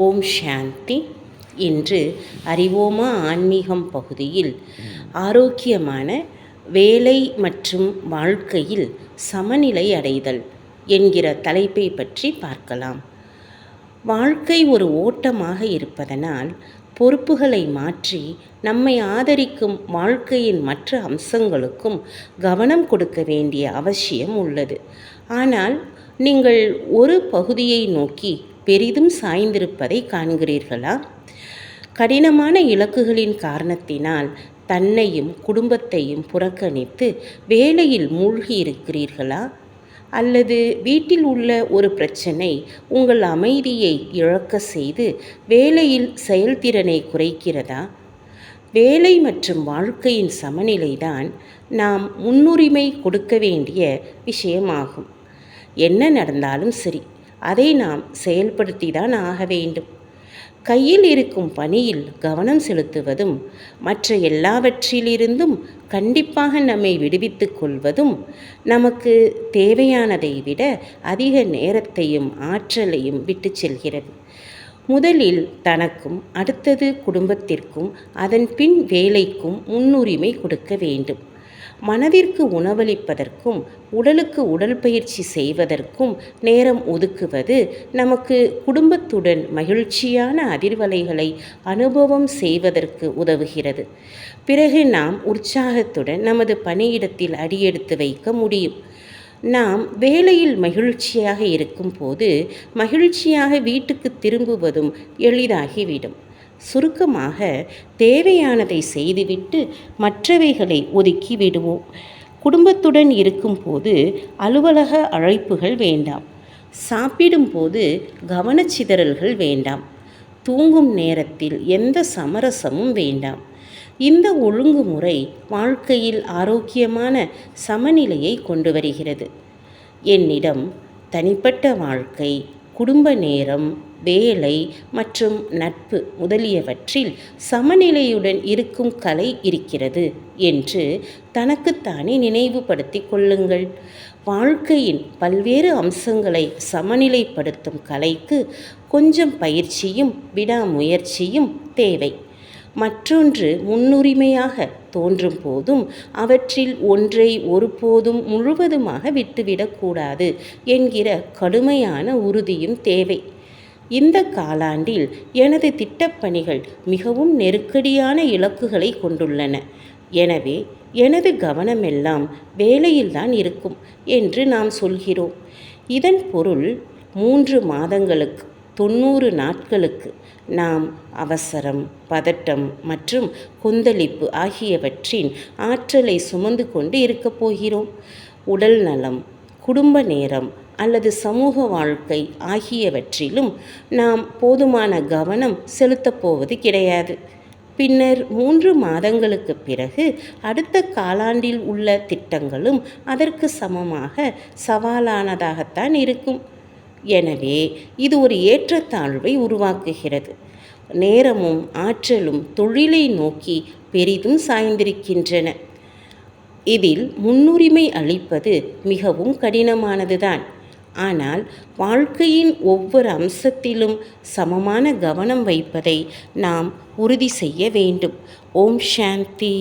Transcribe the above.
ஓம் சாந்தி. இன்று அறிவோமா ஆன்மீகம் பகுதியில் ஆரோக்கியமான வேலை மற்றும் வாழ்க்கையில் சமநிலை அடைதல் என்கிற தலைப்பை பற்றி பார்க்கலாம். வாழ்க்கை ஒரு ஓட்டமாக இருப்பதனால் பொறுப்புகளை மாற்றி நம்மை ஆதரிக்கும் வாழ்க்கையின் மற்ற அம்சங்களுக்கும் கவனம் கொடுக்க வேண்டிய அவசியம் உள்ளது. ஆனால் நீங்கள் ஒரு பகுதியை நோக்கி பெரிதும் சாய்ந்திருப்பதை காண்கிறீர்களா? கடினமான இலக்குகளின் காரணத்தினால் தன்னையும் குடும்பத்தையும் புறக்கணித்து வேலையில் மூழ்கி இருக்கிறீர்களா? அல்லது வீட்டில் உள்ள ஒரு பிரச்சனை உங்கள் அமைதியை இழக்க செய்து வேலையில் செயல்திறனை குறைக்கிறதா? வேலை மற்றும் வாழ்க்கையின் சமநிலைதான் நாம் முன்னுரிமை கொடுக்க வேண்டிய விஷயமாகும். என்ன நடந்தாலும் சரி, அதை நாம் செயல்படுத்தி தான் ஆக வேண்டும். கையில் இருக்கும் பணியில் கவனம் செலுத்துவதும் மற்ற எல்லாவற்றிலிருந்தும் கண்டிப்பாக நம்மை விடுவித்துக் கொள்வதும் நமக்கு தேவையானதை விட அதிக நேரத்தையும் ஆற்றலையும் விட்டு செல்கிறது. முதலில் தனக்கும் அடுத்தது குடும்பத்திற்கும் அதன் பின் வேலைக்கும் முன்னுரிமை கொடுக்க வேண்டும். மனதிற்கு உணவளிப்பதற்கும் உடலுக்கு உடற்பயிற்சி செய்வதற்கும் நேரம் ஒதுக்குவது நமக்கு குடும்பத்துடன் மகிழ்ச்சியான அதிர்வலைகளை அனுபவம் செய்வதற்கு உதவுகிறது. பிறகு நாம் உற்சாகத்துடன் நமது பணியிடத்தில் அடியெடுத்து வைக்க முடியும். நாம் வேலையில் மகிழ்ச்சியாக இருக்கும்போது மகிழ்ச்சியாக வீட்டுக்கு திரும்புவதும் எளிதாகிவிடும். சுருக்கமாக, தேவையானதை செய்துவிட்டு மற்றவைகளை ஒதுக்கி விடுவோம். குடும்பத்துடன் இருக்கும்போது அலுவலக அழைப்புகள் வேண்டாம். சாப்பிடும்போது கவனச்சிதறல்கள் வேண்டாம். தூங்கும் நேரத்தில் எந்த சமரசமும் வேண்டாம். இந்த ஒழுங்குமுறை வாழ்க்கையில் ஆரோக்கியமான சமநிலையை கொண்டு வருகிறது. என்னிடம் தனிப்பட்ட வாழ்க்கை, குடும்ப நேரம், வேலை மற்றும் நட்பு முதலியவற்றில் சமநிலையுடன் இருக்கும் கலை இருக்கிறது என்று தனக்குத்தானே நினைவுபடுத்தி கொள்ளுங்கள். வாழ்க்கையின் பல்வேறு அம்சங்களை சமநிலைப்படுத்தும் கலைக்கு கொஞ்சம் பயிற்சியும் விடாமுயற்சியும் தேவை. மற்றொன்று முன்னுரிமையாக தோன்றும் போதும் அவற்றில் ஒன்றை ஒருபோதும் முழுவதுமாக விட்டுவிடக்கூடாது என்கிற கடுமையான உறுதியும் தேவை. இந்த காலாண்டில் எனது திட்டப்பணிகள் மிகவும் நெருக்கடியான இலக்குகளை கொண்டுள்ளன. எனவே எனது கவனமெல்லாம் வேலையில்தான் இருக்கும் என்று நாம் சொல்கிறோம். இதன் பொருள் 3 மாதங்களுக்கு 90 நாட்களுக்கு நாம் அவசரம், பதட்டம் மற்றும் கொந்தளிப்பு ஆகியவற்றின் ஆற்றலை சுமந்து கொண்டு இருக்கப் போகிறோம். உடல் நலம், குடும்ப நேரம் அல்லது சமூக வாழ்க்கை ஆகியவற்றிலும் நாம் போதுமான கவனம் செலுத்தப் போவது கிடையாது. பின்னர் 3 மாதங்களுக்கு பிறகு அடுத்த காலாண்டில் உள்ள திட்டங்களும் அதற்கு சமமாக சவாலானதாகத்தான் இருக்கும். எனவே இது ஒரு ஏற்றத்தாழ்வை உருவாக்குகிறது. நேரமும் ஆற்றலும் தொழிலை நோக்கி பெரிதும் சாய்ந்திருக்கின்றன. இதில் முன்னுரிமை அளிப்பது மிகவும் கடினமானதுதான். ஆனால் வாழ்க்கையின் ஒவ்வொரு அம்சத்திலும் சமமான கவனம் வைப்பதை நாம் உறுதி செய்ய வேண்டும். ஓம் சாந்தி.